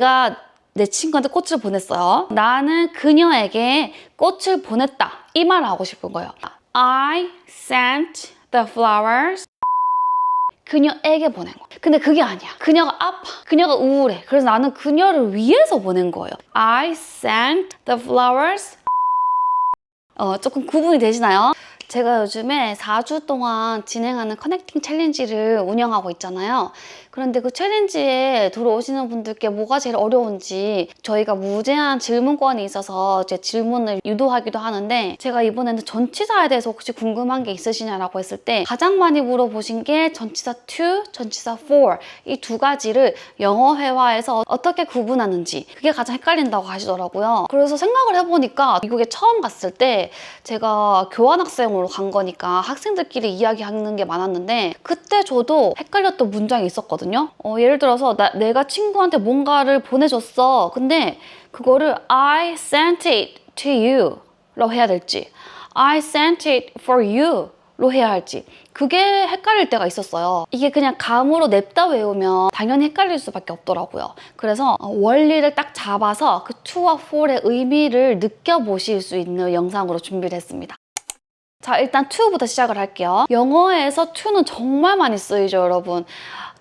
내가 내 친구한테 꽃을 보냈어요. 나는 그녀에게 꽃을 보냈다. 이 말을 하고 싶은 거예요. I sent the flowers. 그녀에게 보낸 거야. 근데 그게 아니야. 그녀가 아파. 그녀가 우울해. 그래서 나는 그녀를 위해서 보낸 거예요. I sent the flowers. 조금 구분이 되시나요? 제가 요즘에 4주 동안 진행하는 커넥팅 챌린지를 운영하고 있잖아요. 그런데 그 챌린지에 들어오시는 분들께 뭐가 제일 어려운지 저희가 무제한 질문권이 있어서 제 질문을 유도하기도 하는데 제가 이번에는 전치사에 대해서 혹시 궁금한 게 있으시냐라고 했을 때 가장 많이 물어보신 게 전치사 to, 전치사 for 이 두 가지를 영어 회화에서 어떻게 구분하는지 그게 가장 헷갈린다고 하시더라고요. 그래서 생각을 해보니까 미국에 처음 갔을 때 제가 교환학생으로 간 거니까 학생들끼리 이야기하는 게 많았는데 그때 저도 헷갈렸던 문장이 있었거든요. 예를 들어서 내가 친구한테 뭔가를 보내줬어. 근데 그거를 I sent it to you 라고 해야 될지 I sent it for you 로 해야 할지 그게 헷갈릴 때가 있었어요. 이게 그냥 감으로 냅다 외우면 당연히 헷갈릴 수밖에 없더라고요. 그래서 원리를 딱 잡아서 그 to와 for의 의미를 느껴보실 수 있는 영상으로 준비를 했습니다. 자, 일단 to부터 시작을 할게요. 영어에서 to는 정말 많이 쓰이죠, 여러분.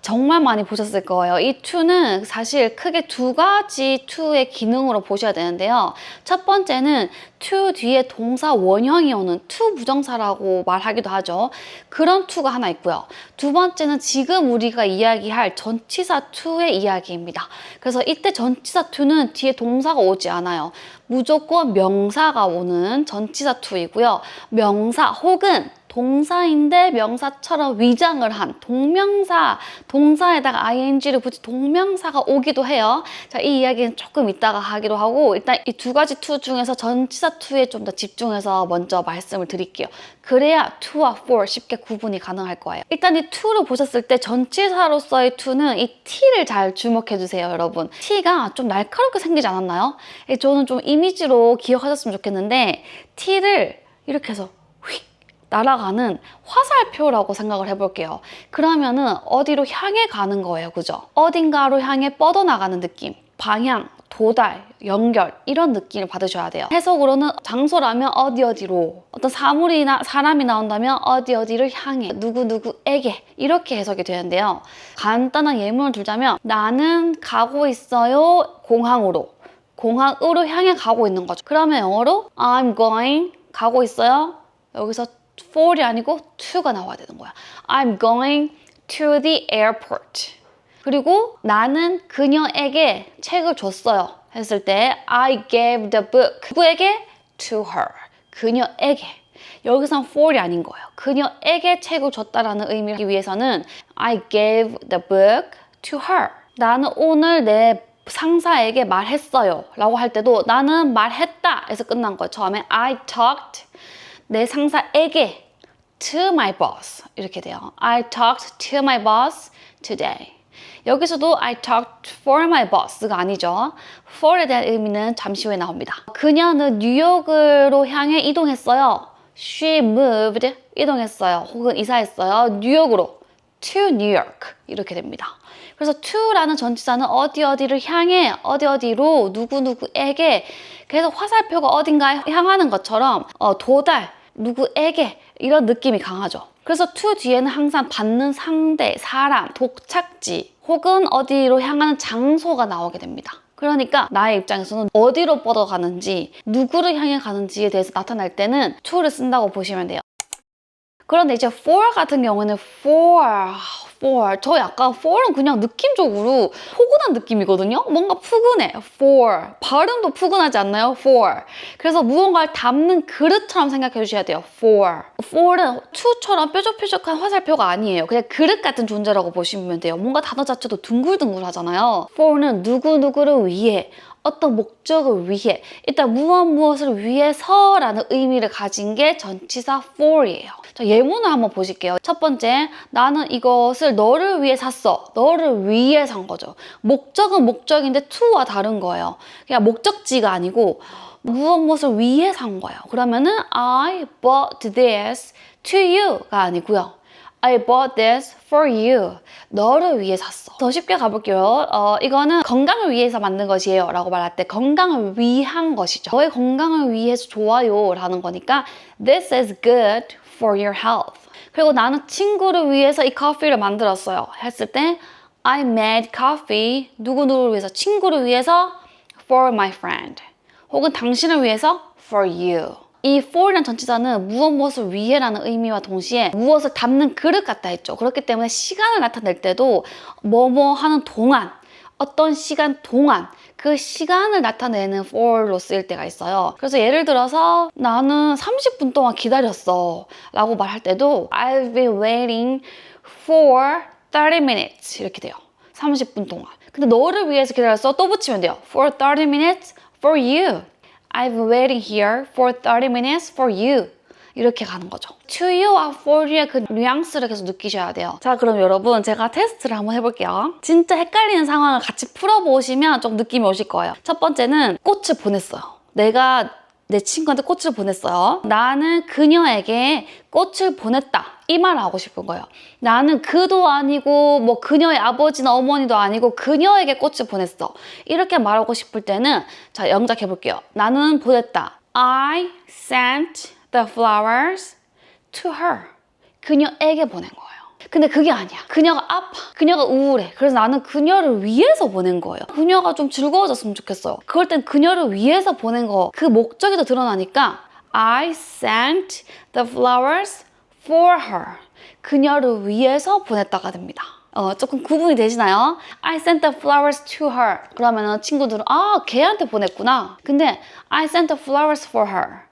정말 많이 보셨을 거예요. 이 to는 사실 크게 두 가지 to의 기능으로 보셔야 되는데요. 첫 번째는 to 뒤에 동사 원형이 오는 to 부정사라고 말하기도 하죠. 그런 to가 하나 있고요. 두 번째는 지금 우리가 이야기할 전치사 to의 이야기입니다. 그래서 이때 전치사 to는 뒤에 동사가 오지 않아요. 무조건 명사가 오는 전치사 to이고요. 명사 혹은 동사인데 명사처럼 위장을 한 동명사, 동사에다가 ing를 붙인 동명사가 오기도 해요. 자, 이 이야기는 조금 이따가 하기로 하고 일단 이 두 가지 to 중에서 전치사 to에 좀 더 집중해서 먼저 말씀을 드릴게요. 그래야 to와 for 쉽게 구분이 가능할 거예요. 일단 이 to를 보셨을 때 전치사로서의 to는 이 t를 잘 주목해 주세요, 여러분. t가 좀 날카롭게 생기지 않았나요? 저는 좀 이미지로 기억하셨으면 좋겠는데 t를 이렇게 해서 휙 날아가는 화살표라고 생각을 해볼게요. 그러면은 어디로 향해 가는 거예요, 그죠? 어딘가로 향해 뻗어나가는 느낌, 방향, 도달, 연결 이런 느낌을 받으셔야 돼요. 해석으로는 장소라면 어디 어디로, 어떤 사물이나 사람이 나온다면 어디 어디를 향해, 누구누구에게 이렇게 해석이 되는데요. 간단한 예문을 들자면 나는 가고 있어요, 공항으로. 공항으로 향해 가고 있는 거죠. 그러면 영어로 I'm going, 가고 있어요. 여기서 for이 아니고 to가 나와야 되는 거야. I'm going to the airport. 그리고 나는 그녀에게 책을 줬어요. 했을 때 I gave the book. 누구에게? To her. 그녀에게. 여기선 for이 아닌 거예요. 그녀에게 책을 줬다라는 의미를 하기 위해서는 I gave the book to her. 나는 오늘 내 상사에게 말했어요. 라고 할 때도 나는 말했다. 에서 끝난 거예요. 처음에 I talked 내 상사에게 to my boss 이렇게 돼요. I talked to my boss today. 여기서도 I talked for my boss가 아니죠. for에 대한 의미는 잠시 후에 나옵니다. 그녀는 뉴욕으로 향해 이동했어요. She moved 이동했어요. 혹은 이사했어요. 뉴욕으로 to New York 이렇게 됩니다. 그래서 to라는 전치사는 어디 어디를 향해 어디 어디로 누구누구에게 계속 화살표가 어딘가에 향하는 것처럼 도달 누구에게 이런 느낌이 강하죠. 그래서 to 뒤에는 항상 받는 상대, 사람, 독착지 혹은 어디로 향하는 장소가 나오게 됩니다. 그러니까 나의 입장에서는 어디로 뻗어가는지 누구를 향해 가는지에 대해서 나타날 때는 to를 쓴다고 보시면 돼요. 그런데 이제 for 같은 경우는 for 저 약간 for는 그냥 느낌적으로 포근한 느낌이거든요. 뭔가 푸근해. for 발음도 푸근하지 않나요? for 그래서 무언가를 담는 그릇처럼 생각해 주셔야 돼요. for는 to처럼 뾰족뾰족한 화살표가 아니에요. 그냥 그릇 같은 존재라고 보시면 돼요. 뭔가 단어 자체도 둥글둥글 하잖아요. for는 누구누구를 위해 어떤 목적을 위해 일단 무엇을 위해서라는 의미를 가진 게 전치사 for이에요. 자, 예문을 한번 보실게요. 첫 번째, 나는 이것을 너를 위해 샀어. 너를 위해 산 거죠. 목적은 목적인데 to와 다른 거예요. 그냥 목적지가 아니고 무엇을 위해 산 거예요. 그러면은 I bought this to you가 아니고요. I bought this for you. 너를 위해 샀어. 더 쉽게 가볼게요. 이거는 건강을 위해서 만든 것이에요 라고 말할 때 건강을 위한 것이죠. 너의 건강을 위해서 좋아요 라는 거니까 This is good for your health. 그리고 나는 친구를 위해서 이 커피를 만들었어요 했을 때 I made coffee 누구누구를 위해서 친구를 위해서 for my friend 혹은 당신을 위해서 for you. 이 for이라는 전치사는 무엇을 위해라는 의미와 동시에 무엇을 담는 그릇 같다 했죠. 그렇기 때문에 시간을 나타낼 때도 뭐뭐 하는 동안 어떤 시간 동안 그 시간을 나타내는 for로 쓰일 때가 있어요. 그래서 예를 들어서 나는 30분 동안 기다렸어 라고 말할 때도 I've been waiting for 30 minutes 이렇게 돼요. 30분 동안. 근데 너를 위해서 기다렸어 또 붙이면 돼요. For 30 minutes for you. I've been waiting here for 30 minutes for you. 이렇게 가는 거죠. To you와 for you의 그 뉘앙스를 계속 느끼셔야 돼요. 자, 그럼 여러분 제가 테스트를 한번 해볼게요. 진짜 헷갈리는 상황을 같이 풀어보시면 좀 느낌이 오실 거예요. 첫 번째는 꽃을 보냈어요. 내가 내 친구한테 꽃을 보냈어요. 나는 그녀에게 꽃을 보냈다. 이 말을 하고 싶은 거예요. 나는 그도 아니고 뭐 그녀의 아버지나 어머니도 아니고 그녀에게 꽃을 보냈어. 이렇게 말하고 싶을 때는 자, 영작해 볼게요. 나는 보냈다. I sent the flowers to her. 그녀에게 보낸 거예요. 근데 그게 아니야. 그녀가 아파. 그녀가 우울해. 그래서 나는 그녀를 위해서 보낸 거예요. 그녀가 좀 즐거워졌으면 좋겠어요. 그럴 땐 그녀를 위해서 보낸 거, 그 목적이 더 드러나니까 I sent the flowers for her. 그녀를 위해서 보냈다가 됩니다. 조금 구분이 되시나요? I sent the flowers to her. 그러면은 친구들은 아, 걔한테 보냈구나. 근데 I sent the flowers for her.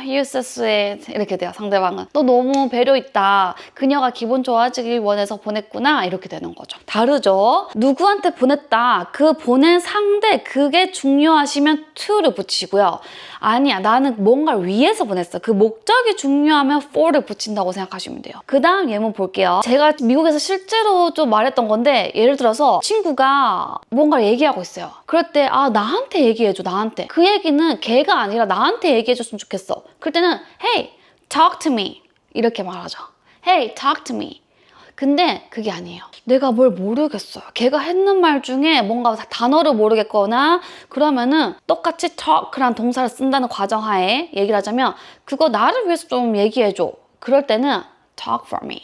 you're so sweet. 이렇게 돼요, 상대방은. 너 너무 배려있다. 그녀가 기분 좋아지길 원해서 보냈구나. 이렇게 되는 거죠. 다르죠? 누구한테 보냈다. 그 보낸 상대, 그게 중요하시면 to를 붙이고요. 아니야, 나는 뭔가를 위해서 보냈어. 그 목적이 중요하면 for를 붙인다고 생각하시면 돼요. 그 다음 예문 볼게요. 제가 미국에서 실제로 좀 말했던 건데 예를 들어서 친구가 뭔가를 얘기하고 있어요. 그럴 때 나한테 얘기해줘, 나한테. 그 얘기는 걔가 아니라 나한테 얘기해줬으면 좋겠어. 그럴 때는 Hey, talk to me. 이렇게 말하죠. Hey, talk to me. 근데 그게 아니에요. 내가 뭘 모르겠어요. 걔가 했는 말 중에 뭔가 단어를 모르겠거나 그러면은 똑같이 talk란 동사를 쓴다는 과정하에 얘기를 하자면 그거 나를 위해서 좀 얘기해줘. 그럴 때는 talk for me.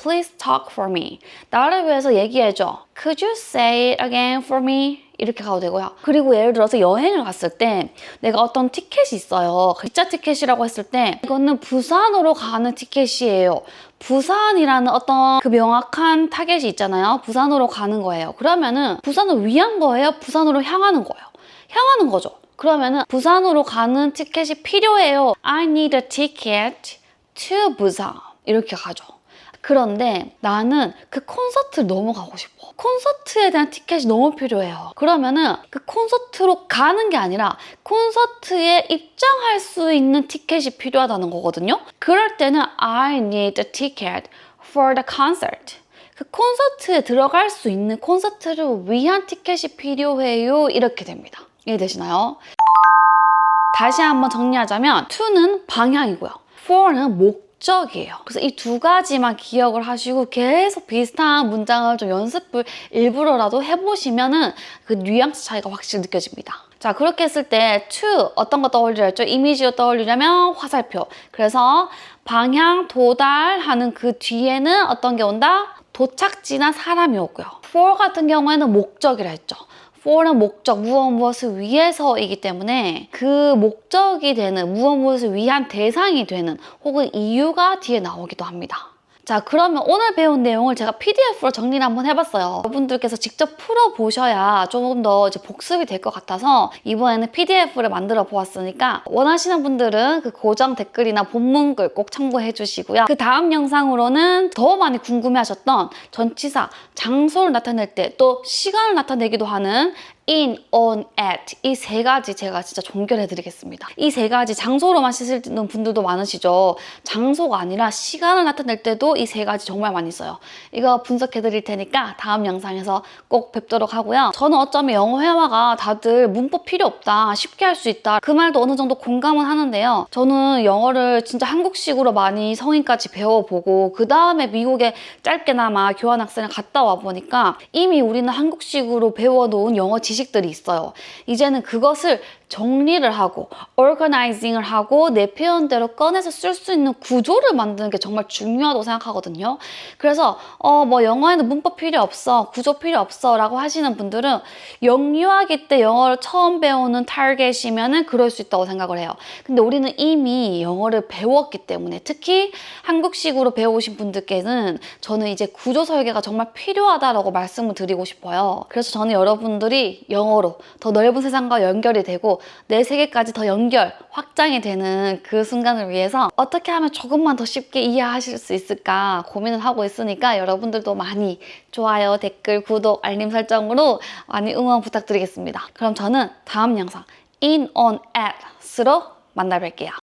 Please talk for me. 나를 위해서 얘기해줘. Could you say it again for me? 이렇게 가도 되고요. 그리고 예를 들어서 여행을 갔을 때 내가 어떤 티켓이 있어요. 기차 티켓이라고 했을 때 이거는 부산으로 가는 티켓이에요. 부산이라는 어떤 그 명확한 타겟이 있잖아요. 부산으로 가는 거예요. 그러면은 부산을 위한 거예요? 부산으로 향하는 거예요? 향하는 거죠. 그러면은 부산으로 가는 티켓이 필요해요. I need a ticket to 부산. 이렇게 가죠. 그런데 나는 그 콘서트를 너무 가고 싶어. 콘서트에 대한 티켓이 너무 필요해요. 그러면은 그 콘서트로 가는 게 아니라 콘서트에 입장할 수 있는 티켓이 필요하다는 거거든요. 그럴 때는 I need a ticket for the concert. 그 콘서트에 들어갈 수 있는 콘서트를 위한 티켓이 필요해요. 이렇게 됩니다. 이해되시나요? 다시 한번 정리하자면 to는 방향이고요. for는 목적이에요. 그래서 이 두 가지만 기억을 하시고 계속 비슷한 문장을 좀 연습을 일부러라도 해보시면은 그 뉘앙스 차이가 확실히 느껴집니다. 자, 그렇게 했을 때 to 어떤 거 떠올리랬죠? 이미지로 떠올리려면 화살표. 그래서 방향 도달하는 그 뒤에는 어떤 게 온다? 도착지나 사람이 오고요. for 같은 경우에는 목적이라 했죠. for는 목적, 무엇을 위해서이기 때문에 그 목적이 되는, 무엇을 위한 대상이 되는 혹은 이유가 뒤에 나오기도 합니다. 자, 그러면 오늘 배운 내용을 제가 PDF로 정리를 한번 해봤어요. 여러분들께서 직접 풀어보셔야 조금 더 이제 복습이 될 것 같아서 이번에는 PDF를 만들어 보았으니까 원하시는 분들은 그 고정 댓글이나 본문글 꼭 참고해 주시고요. 그 다음 영상으로는 더 많이 궁금해하셨던 전치사, 장소를 나타낼 때 또 시간을 나타내기도 하는 in, on, at 이 세 가지 제가 진짜 종결해 드리겠습니다. 이 세 가지 장소로만 쓰시는 분들도 많으시죠. 장소가 아니라 시간을 나타낼 때도 이 세 가지 정말 많이 써요. 이거 분석해 드릴 테니까 다음 영상에서 꼭 뵙도록 하고요. 저는 어쩌면 영어 회화가 다들 문법 필요 없다, 쉽게 할 수 있다 그 말도 어느 정도 공감은 하는데요. 저는 영어를 진짜 한국식으로 많이 성인까지 배워보고 그 다음에 미국에 짧게나마 교환학생을 갔다 와 보니까 이미 우리는 한국식으로 배워놓은 영어 지식들이 있어요. 이제는 그것을 정리를 하고 organizing을 하고 내 표현대로 꺼내서 쓸 수 있는 구조를 만드는 게 정말 중요하다고 생각하거든요. 그래서 뭐 영어에는 문법 필요 없어, 구조 필요 없어 라고 하시는 분들은 영유아기 때 영어를 처음 배우는 타겟이면은 그럴 수 있다고 생각을 해요. 근데 우리는 이미 영어를 배웠기 때문에 특히 한국식으로 배우신 분들께는 저는 이제 구조 설계가 정말 필요하다라고 말씀을 드리고 싶어요. 그래서 저는 여러분들이 영어로 더 넓은 세상과 연결이 되고 내 세계까지 더 연결, 확장이 되는 그 순간을 위해서 어떻게 하면 조금만 더 쉽게 이해하실 수 있을까 고민을 하고 있으니까 여러분들도 많이 좋아요, 댓글, 구독, 알림 설정으로 많이 응원 부탁드리겠습니다. 그럼 저는 다음 영상 in, on, at으로 만나 뵐게요.